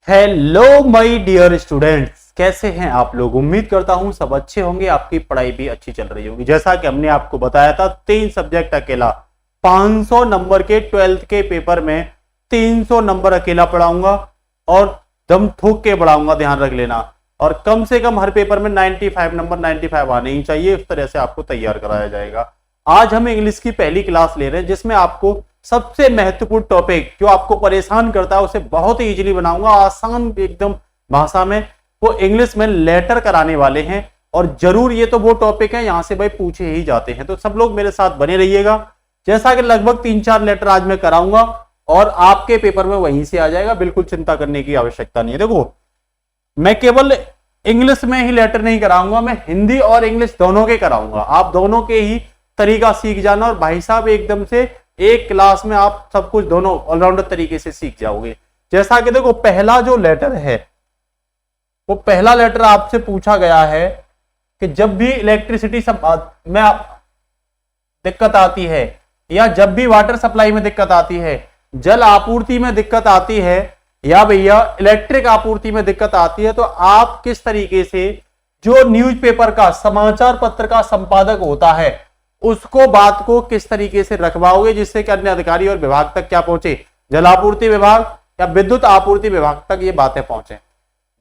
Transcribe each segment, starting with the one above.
Hello my dear students, कैसे हैं आप लोग। उम्मीद करता हूं सब अच्छे होंगे, आपकी पढ़ाई भी अच्छी चल रही होगी। जैसा कि हमने आपको बताया था 3 सब्जेक्ट अकेला 500 नंबर के 12th के पेपर में 300 नंबर अकेला पढ़ाऊंगा और दम ठोक के पढ़ाऊंगा, ध्यान रख लेना। और कम से कम हर पेपर में 95 नंबर 95 आने ही चाहिए, इस तरह से आपको तैयार कराया जाएगा। आज हम इंग्लिश की पहली क्लास ले रहे हैं जिसमें आपको सबसे महत्वपूर्ण टॉपिक जो आपको परेशान करता है उसे बहुत ही इजीली बनाऊंगा, आसान एकदम भाषा में। वो इंग्लिश में लेटर कराने वाले हैं और जरूर ये तो वो टॉपिक है यहां से भाई पूछे ही जाते हैं, तो सब लोग मेरे साथ बने रहिएगा। जैसा कि लगभग 3-4 लेटर आज मैं कराऊंगा और आपके पेपर में वहीं से आ जाएगा, बिल्कुल चिंता करने की आवश्यकता नहीं है। देखो, मैं केवल इंग्लिश में ही लेटर नहीं कराऊंगा, मैं हिंदी और इंग्लिश दोनों के कराऊंगा। आप दोनों के ही तरीका सीख जाना और भाई साहब एकदम से एक क्लास में आप सब कुछ दोनों ऑलराउंडर तरीके से सीख जाओगे। जैसा कि देखो, पहला जो लेटर है वो पहला लेटर आपसे पूछा गया है कि जब भी इलेक्ट्रिसिटी में दिक्कत आती है या जब भी वाटर सप्लाई में दिक्कत आती है, जल आपूर्ति में दिक्कत आती है या भैया इलेक्ट्रिक आपूर्ति में दिक्कत आती है, तो आप किस तरीके से जो न्यूज़पेपर का समाचार पत्र का संपादक होता है उसको बात को किस तरीके से रखवाओगे जिससे कि अन्य अधिकारी और विभाग तक क्या पहुंचे, जल आपूर्ति विभाग या विद्युत आपूर्ति विभाग तक ये बातें पहुंचे।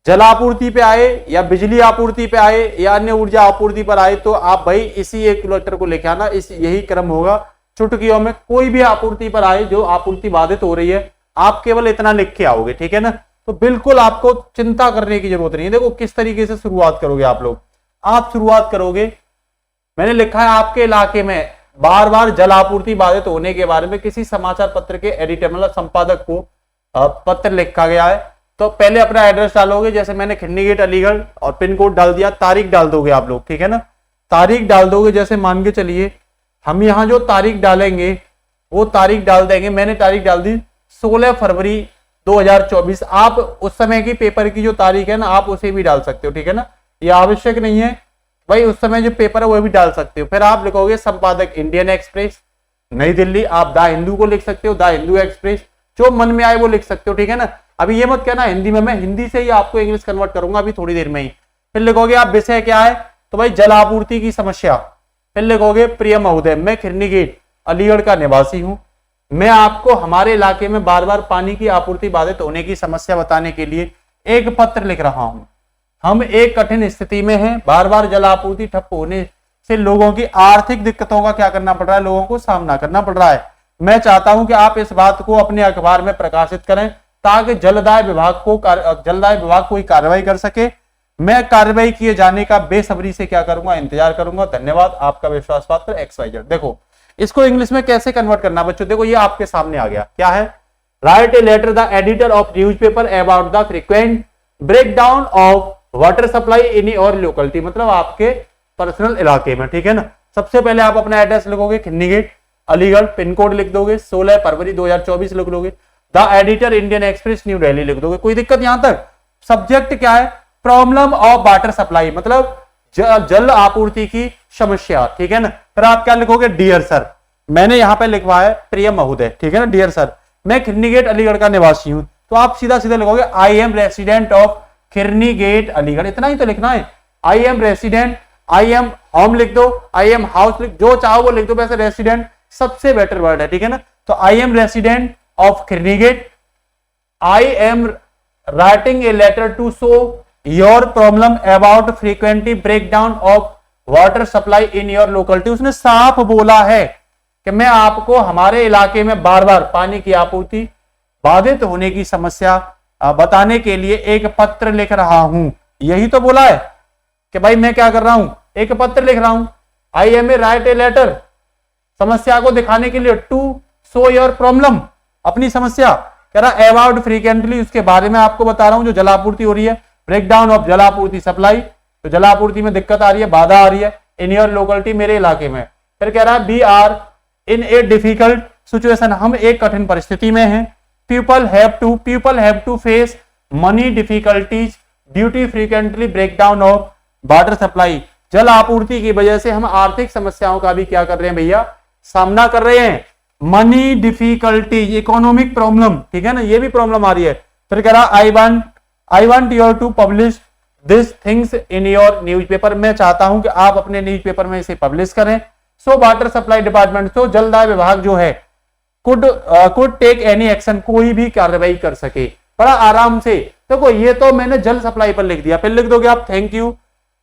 जल आपूर्ति पे आए या बिजली आपूर्ति पे आए या अन्य ऊर्जा आपूर्ति पर आए तो आप भाई इसी एक लेटर को लेके आना, यही क्रम होगा। चुटकियों में कोई भी आपूर्ति पर आए जो आपूर्ति बाधित हो रही है, आप केवल इतना लिख के आओगे, ठीक है ना। तो बिल्कुल आपको चिंता करने की जरूरत नहीं है। देखो किस तरीके से शुरुआत करोगे आप लोग। आप शुरुआत करोगे, मैंने लिखा है आपके इलाके में बार बार जल आपूर्ति बाधित होने के बारे में किसी समाचार पत्र के एडिटर मतलब संपादक को पत्र लिखा गया है। तो पहले अपना एड्रेस डालोगे, जैसे मैंने खिन्नी गेट अलीगढ़, और पिन कोड डाल दिया, तारीख डाल दोगे आप लोग, ठीक है ना। तारीख डाल दोगे, जैसे मान के चलिए हम यहाँ जो तारीख डालेंगे वो तारीख डाल देंगे। मैंने तारीख डाल दी 16 फरवरी 2024। आप उस समय की पेपर की जो तारीख है ना आप उसे भी डाल सकते हो, ठीक है ना। ये आवश्यक नहीं है भाई उस समय जो पेपर है वो भी डाल सकते हो। फिर आप लिखोगे संपादक इंडियन एक्सप्रेस नई दिल्ली। आप द हिंदू को लिख सकते हो, द हिंदू एक्सप्रेस, जो मन में आए वो लिख सकते हो, ठीक है ना। अभी ये मत कहना हिंदी में, मैं हिंदी से ही आपको इंग्लिश कन्वर्ट करूंगा अभी थोड़ी देर में ही। फिर लिखोगे आप विषय क्या है, तो भाई जल आपूर्ति की समस्या। फिर लिखोगे प्रिय महोदय, मैं खिन्नी गेट अलीगढ़ का निवासी हूं, मैं आपको हमारे इलाके में बार बार पानी की आपूर्ति बाधित होने की समस्या बताने के लिए एक पत्र लिख रहा हूं। हम एक कठिन स्थिति में हैं, बार बार जल आपूर्ति ठप होने से लोगों की आर्थिक दिक्कतों का क्या करना पड़ रहा है, लोगों को सामना करना पड़ रहा है। मैं चाहता हूं कि आप इस बात को अपने अखबार में प्रकाशित करें ताकि जलदाय विभाग कोई कार्रवाई कर सके। मैं कार्रवाई किए जाने का बेसब्री से क्या करूंगा, इंतजार करूंगा। धन्यवाद, आपका विश्वास पात्र XYZ। देखो इसको इंग्लिश में कैसे कन्वर्ट करना बच्चों, देखो ये आपके सामने आ गया। क्या है, write a letter the editor of newspaper about the frequent breakdown of water supply in your locality, मतलब आपके पर्सनल इलाके में, ठीक है ना। सबसे पहले आप अपना एड्रेस लिखोगे खिन्नी गेट अलीगढ़, पिन कोड लिख दोगे 16 फरवरी 2024 लिख दोगे, the editor Indian express new Delhi लिख दोगे। कोई दिक्कत यहां तक। सब्जेक्ट क्या है, प्रॉब्लम ऑफ वाटर सप्लाई, मतलब जल आपूर्ति की समस्या, ठीक है ना। फिर आप क्या लिखोगे, डियर सर, मैंने यहां पे लिखवा है प्रिय महोदय, ठीक है ना। डियर सर, मैं खिन्नी गेट अलीगढ़ का निवासी हूं, तो आप सीधा सीधा लिखोगे I am resident of Khirni gate Aligarh, इतना ही तो लिखना है। I am resident, I am home लिख दो, आई एम हाउस लिख, जो चाहो वो लिख दो, वैसे रेसिडेंट सबसे बेटर वर्ड है, ठीक है ना। तो I am resident of Khirni gate, I am writing a letter to show your problem about frequently breakdown of water supply in your locality. उसने साफ बोला है कि मैं आपको हमारे इलाके में बार बार पानी की आपूर्ति बाधित होने की समस्या बताने के लिए एक पत्र लिख रहा हूं। यही तो बोला है कि भाई मैं क्या कर रहा हूं, एक पत्र लिख रहा हूं। I am a write a letter, समस्या को दिखाने के लिए, टू शो योर प्रॉब्लम, अपनी समस्या कह रहा अबाउट फ्रीक्वेंटली, उसके बारे में आपको बता रहा हूं जो जलापूर्ति हो रही है। ब्रेकडाउन ऑफ जलापूर्ति सप्लाई, तो जलापूर्ति में दिक्कत आ रही है, बाधा आ रही है, इन योर लोकेलिटी, मेरे इलाके में। फिर कह रहा है we are in a difficult situation, हम एक कठिन परिस्थिति में हैं। people have to face money difficulties due to frequently breakdown of water supply, जल आपूर्ति की वजह से हम आर्थिक समस्याओं का भी क्या कर रहे हैं भैया, सामना कर रहे हैं। मनी डिफिकल्टीज, इकोनॉमिक प्रॉब्लम, ठीक है ना, ये भी प्रॉब्लम आ रही है। फिर कह रहा I want I want your to publish this things in your newspaper, मैं चाहता हूं कि आप अपने न्यूज़पेपर में इसे पब्लिश करें। सो वाटर सप्लाई डिपार्टमेंट, तो जलदाय विभाग जो है कुड टेक एनी एक्शन, कोई भी कार्रवाई कर सके बड़ा आराम से। देखो ये तो मैंने जल सप्लाई पर लिख दिया, फिर लिख दोगे आप थैंक यू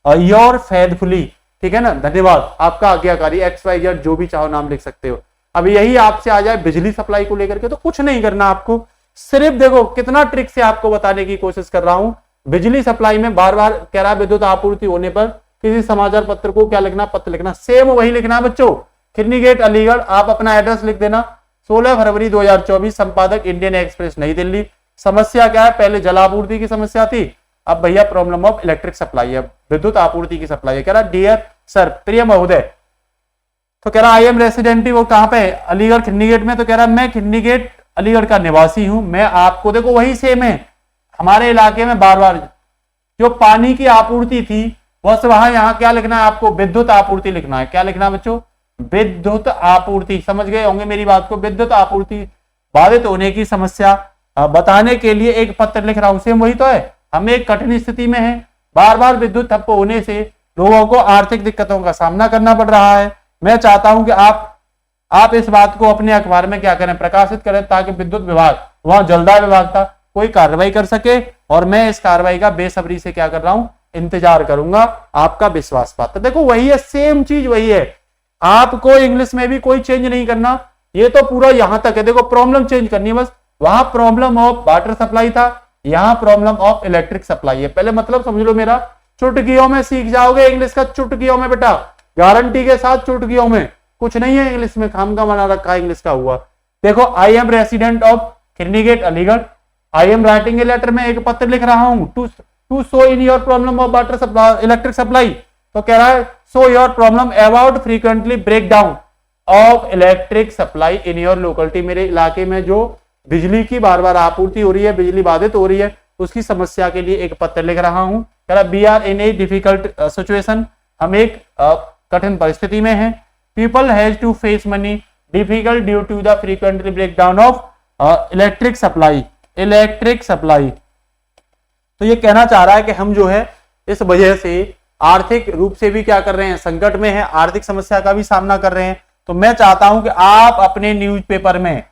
योर फेथफुली, ठीक है ना, धन्यवाद आपका आज्ञाकारी XYZ, जो भी चाहो नाम लिख सकते हो। अब यही आपसे आ जाए बिजली सप्लाई को लेकर के, तो कुछ नहीं करना आपको, सिर्फ देखो कितना ट्रिक से आपको बताने की कोशिश कर रहा हूं। बिजली सप्लाई में बार बार कह रहा विद्युत आपूर्ति होने पर किसी समाचार पत्र को क्या लिखना, पत्र लिखना, सेम वही लिखना बच्चों। खिरनी गेट अलीगढ़, आप अपना एड्रेस लिख देना। 16 फरवरी 2024, संपादक इंडियन एक्सप्रेस नई दिल्ली। समस्या क्या है, पहले जल आपूर्ति की समस्या थी, अब भैया प्रॉब्लम ऑफ इलेक्ट्रिक सप्लाई है, विद्युत आपूर्ति की सप्लाई है। कह रहा डियर सर, प्रिय महोदय, तो कह रहा आई एम रेसिडेंट, वो कहां पे है, अलीगढ़ खिरनी गेट में। तो कह रहा मैं खिरनी गेट अलीगढ़ का निवासी हूं, मैं आपको, देखो वही सेम है हमारे इलाके में, बार बार जो पानी की आपूर्ति थी बस वहां, यहाँ क्या लिखना है आपको, विद्युत आपूर्ति लिखना है। क्या लिखना है बच्चों, विद्युत आपूर्ति। समझ गए होंगे मेरी बात को, विद्युत आपूर्ति बाधित होने की समस्या बताने के लिए एक पत्र लिख रहा हूं। सेम वही तो है, हम एक कठिन स्थिति में हैं, बार बार विद्युत ठप्प होने से लोगों को आर्थिक दिक्कतों का सामना करना पड़ रहा है। मैं चाहता हूं कि आप इस बात को अपने अखबार में क्या करें, प्रकाशित करें, ताकि विद्युत विभाग, वहां जलदाय विभाग था, कोई कार्रवाई कर सके। और मैं इस कार्रवाई का बेसब्री से क्या कर रहा हूं, इंतजार करूंगा, आपका विश्वास पात्र। देखो वही है, सेम चीज वही है, आपको इंग्लिश में भी कोई चेंज नहीं करना, ये तो पूरा यहां तक है। देखो प्रॉब्लम चेंज करनी है बस, वहां प्रॉब्लम ऑफ वाटर सप्लाई था, यहां प्रॉब्लम ऑफ इलेक्ट्रिक सप्लाई है। पहले मतलब समझ लो मेरा, चुटकियों में सीख जाओगे इंग्लिश का, चुटकियों में बेटा, गारंटी के साथ चुटकियों में, कुछ नहीं है इंग्लिश में, खाम का बना रखा है इंग्लिश का हुआ। देखो I am resident of Khirni gate Aligarh, I am writing a letter, में एक पत्र लिख रहा हूं to show in your problem of water supply electric supply. तो कह रहा है show your problem about frequently break down of electric supply in your locality, मेरे इलाके में जो बिजली की बार बार आपूर्ति हो रही है, बिजली बाधित हो रही है, उसकी समस्या के लिए एक पत्र लिख रहा हूं। कह रहा we are in a difficult situation, हम एक कठिन परिस्थिति में हैं। People has to face many difficult due to the frequently break down of electric supply. तो ये कहना चाह रहा है कि हम जो है इस वजह से आर्थिक रूप से भी क्या कर रहे हैं, संकट में है, आर्थिक समस्या का भी सामना कर रहे हैं। तो मैं चाहता हूं कि आप अपने न्यूज़पेपर में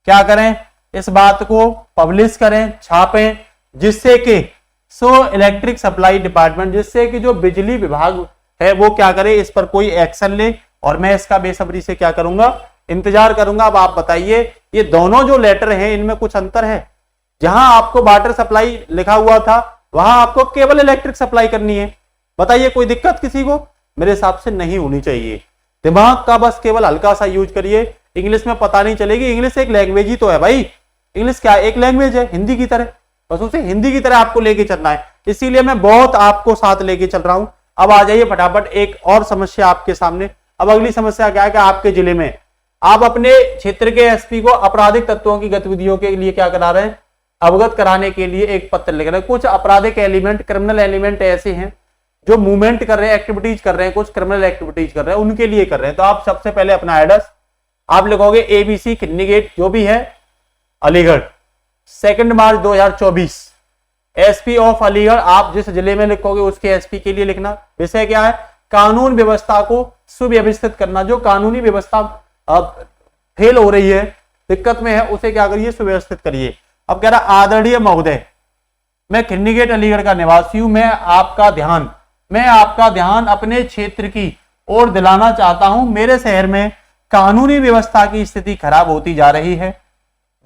क्या करें, इस बात को पब्लिश करें, छापें, जिससे कि इलेक्ट्रिक सप्लाई डिपार्टमेंट, जिससे कि जो बिजली विभाग है वो क्या करे, इस पर कोई एक्शन ले। और मैं इसका बेसब्री से क्या करूंगा, इंतजार करूंगा। अब आप बताइए, ये दोनों जो लेटर हैं इनमें कुछ अंतर है? जहां आपको वाटर सप्लाई लिखा हुआ था, वहां आपको केवल इलेक्ट्रिक सप्लाई करनी है। बताइए कोई दिक्कत किसी को? मेरे हिसाब से नहीं होनी चाहिए। दिमाग का बस केवल हल्का सा यूज करिए, इंग्लिश में पता नहीं चलेगी, इंग्लिश एक लैंग्वेज ही तो है भाई, इंग्लिश क्या एक लैंग्वेज है हिंदी की तरह, बस उसे हिंदी की तरह आपको लेके चलना है। इसीलिए मैं बहुत आपको साथ लेके चल रहा हूं। अब आ जाइए फटाफट एक और समस्या आपके सामने। अब अगली समस्या क्या है कि आपके जिले में आप अपने क्षेत्र के एसपी को आपराधिक तत्वों की गतिविधियों के लिए क्या करा रहे हैं, अवगत कराने के लिए एक पत्र लिख रहे हैं। कुछ आपराधिक एलिमेंट, क्रिमिनल एलिमेंट ऐसे हैं जो मूवमेंट कर रहे हैं, एक्टिविटीज कर रहे हैं, कुछ क्रिमिनल एक्टिविटीज कर रहे हैं, उनके लिए कर रहे हैं। तो आप सबसे पहले अपना एड्रेस आप लिखोगे ABC खिरनी गेट जो भी है अलीगढ़, 2 मार्च 2024, एसपी ऑफ अलीगढ़। आप जिस जिले में लिखोगे उसके एसपी के लिए लिखना। विषय क्या है, कानून व्यवस्था को सुव्यवस्थित करना। जो कानूनी व्यवस्था अब फेल हो रही है, दिक्कत में है, उसे क्या करिए, सुव्यवस्थित करिए। अब कह रहा आदरणीय महोदय, मैं खिरनी गेट अलीगढ़ का निवासी हूं, मैं आपका ध्यान अपने क्षेत्र की ओर दिलाना चाहता हूं। मेरे शहर में कानूनी व्यवस्था की स्थिति खराब होती जा रही है।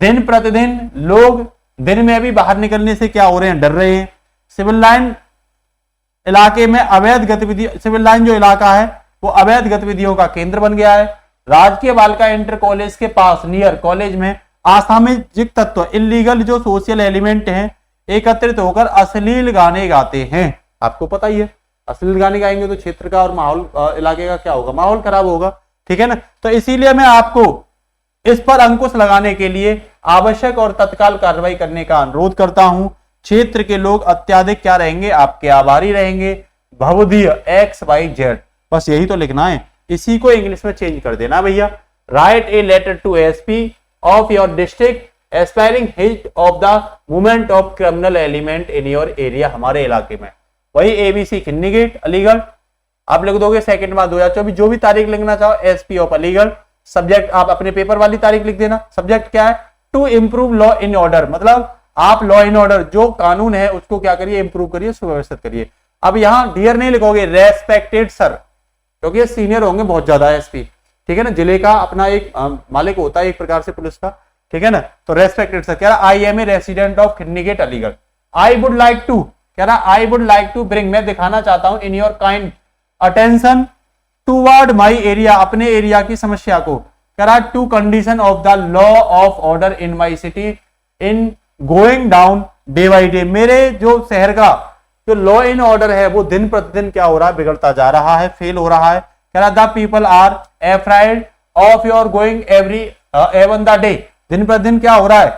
दिन प्रतिदिन लोग दिन में भी बाहर निकलने से क्या हो रहे हैं, डर रहे हैं। सिविल लाइन इलाके में अवैध गतिविधि, सिविल लाइन जो इलाका है वो अवैध गतिविधियों का केंद्र बन गया है। राजकीय बालिका इंटर कॉलेज के पास नियर कॉलेज में असामाजिक तत्व, इलीगल जो सोशल एलिमेंट हैं, एकत्रित होकर अश्लील गाने गाते हैं। आपको पता ही है, अश्लील गाने गाएंगे तो क्षेत्र का और माहौल, इलाके का क्या होगा, माहौल खराब होगा, ठीक है ना। तो इसीलिए मैं आपको इस पर अंकुश लगाने के लिए आवश्यक और तत्काल कार्रवाई करने का अनुरोध करता हूं। क्षेत्र के लोग अत्याधिक क्या रहेंगे, आपके आभारी रहेंगे। भवदीय XYZ, बस यही तो लिखना है, इसी को इंग्लिश में चेंज कर देना भैया। Write a letter to SP of your district aspiring hit of the movement of criminal element in your area, हमारे इलाके में। वही एबीसी खिन्नी गेट अलीगढ़, आप लिख दोगे 2 मार्च 2024, जो भी तारीख लिखना चाहो, एसपी ऑफ अलीगढ़। सब्जेक्ट आप अपने पेपर वाली तारीख लिख देना। सब्जेक्ट क्या है? To improve law in order, मतलब आप लॉ इन ऑर्डर जो कानून है उसको क्या करिए, इंप्रूव करिए, सुव्यवस्थित करिए। अब यहां डियर नहीं लिखोगे, रेस्पेक्टेड सर, क्योंकि ये सीनियर होंगे बहुत ज्यादा एसपी, ठीक है ना, जिले का अपना एक मालिक होता है एक प्रकार से पुलिस का, ठीक है ना। तो रेस्पेक्टेड सर कह रहा I am a resident of Khinni gate Aligarh. I would like to, कह रहा I would like to bring, मैं दिखाना चाहता हूं, in your kind attention toward my area, अपने एरिया की समस्या को, कह रहा to condition of the law of order in my city in going down day by day, मेरे जो शहर का जो लॉ इन ऑर्डर है वो दिन प्रतिदिन क्या हो रहा है, बिगड़ता जा रहा है, फेल हो रहा है। कह रहा the people are afraid of your going every even the day, दिन प्रतिदिन क्या हो रहा है,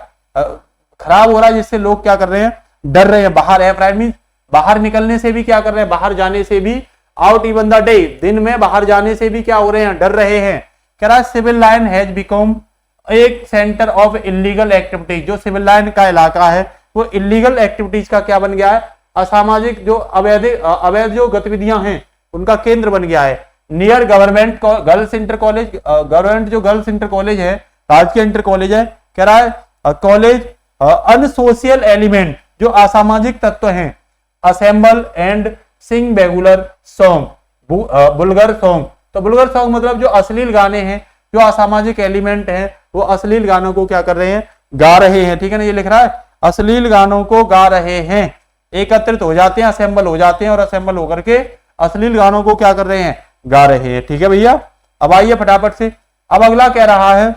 खराब हो रहा है, जिससे लोग क्या कर रहे हैं, डर रहे हैं। बाहर एफ्राइड मीन बाहर निकलने से भी क्या कर रहे हैं, बाहर जाने से भी, आउट इवन द डे, दिन में बाहर जाने से भी क्या हो रहे हैं, डर रहे हैं। कह रहा सिविल लाइन हैज बिकम एक सेंटर ऑफ इलीगल एक्टिविटीज, जो सिविल लाइन का इलाका है वो इलीगल एक्टिविटीज का क्या बन गया है, असामाजिक जो अवैध जो गतिविधियां हैं उनका केंद्र बन गया है। Near government girls inter college, government जो गर्ल्स इंटर कॉलेज है, राजकीय इंटर कॉलेज है, कह रहा है कॉलेज अनसोशियल एलिमेंट, जो असामाजिक तत्व हैं, assemble and sing vulgar song, vulgar song. तो बुलगर सॉन्ग मतलब जो अश्लील गाने हैं, जो असामाजिक एलिमेंट हैं, वो अश्लील गानों को क्या कर रहे हैं, गा रहे हैं, ठीक है ना, ये लिख रहा है अश्लील गानों को गा रहे हैं, एकत्रित हो जाते हैं, असेंबल हो जाते हैं, और असेंबल होकर के अश्लील गानों को क्या कर रहे हैं, गा रहे हैं, ठीक है भैया। अब आइए फटाफट से, अब अगला कह रहा है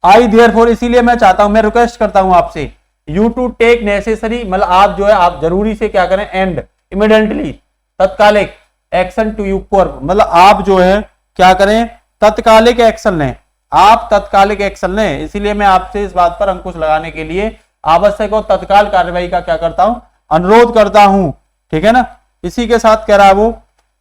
आई देयरफॉर, इसीलिए मैं चाहता हूं, मैं रिक्वेस्ट करता हूं आपसे, यू टू टेक नेसेसरी, मतलब आप जो है आप जरूरी से क्या करें, एंड इमीडिएटली, तत्कालिक एक्शन टू यू फॉर, मतलब आप जो है क्या करें, तत्कालिक एक्शन लें, आप तत्कालिक एक्शन लें। इसीलिए मैं आपसे इस बात पर अंकुश लगाने के लिए आवश्यक और तत्काल कार्रवाई का क्या करता हूं, अनुरोध करता हूं, ठीक है ना। इसी के साथ कह रहा है वो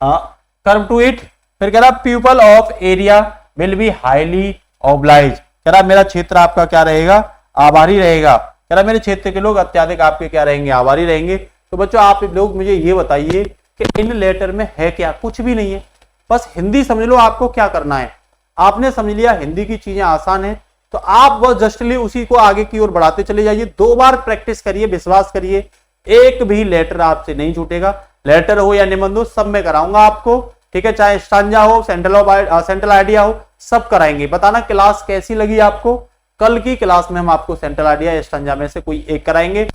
कर्व टू इट, फिर कह रहा people of area will be highly oblige, कह रहा मेरा क्षेत्र आपका क्या रहेगा, आभारी रहेगा, कह रहा मेरे क्षेत्र के लोग अत्याधिक आपके क्या रहेंगे, आभारी रहेंगे। तो बच्चों आप लोग मुझे ये बताइए कि इन लेटर में है क्या, कुछ भी नहीं है, बस हिंदी समझ लो आपको क्या करना है। आपने समझ लिया हिंदी की चीजें आसान है, तो आप बस जस्टली उसी को आगे की ओर बढ़ाते चले जाइए, 2 बार प्रैक्टिस करिए, विश्वास करिए, एक भी लेटर आपसे नहीं छूटेगा, लेटर हो या निबंध हो सब में कराऊंगा आपको, ठीक है, चाहे स्टांजा हो, सेंट्रल आइडिया हो, सब कराएंगे। बताना क्लास कैसी लगी आपको, कल की क्लास में हम आपको सेंट्रल आइडिया या स्टांजा में से कोई एक कराएंगे,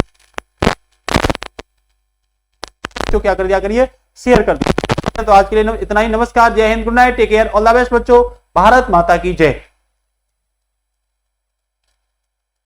तो क्या कर दिया करिए, शेयर कर दिया। तो आज के लिए इतना ही, नमस्कार, जय Hind, good night, take care, all the best बच्चों, भारत माता की जय।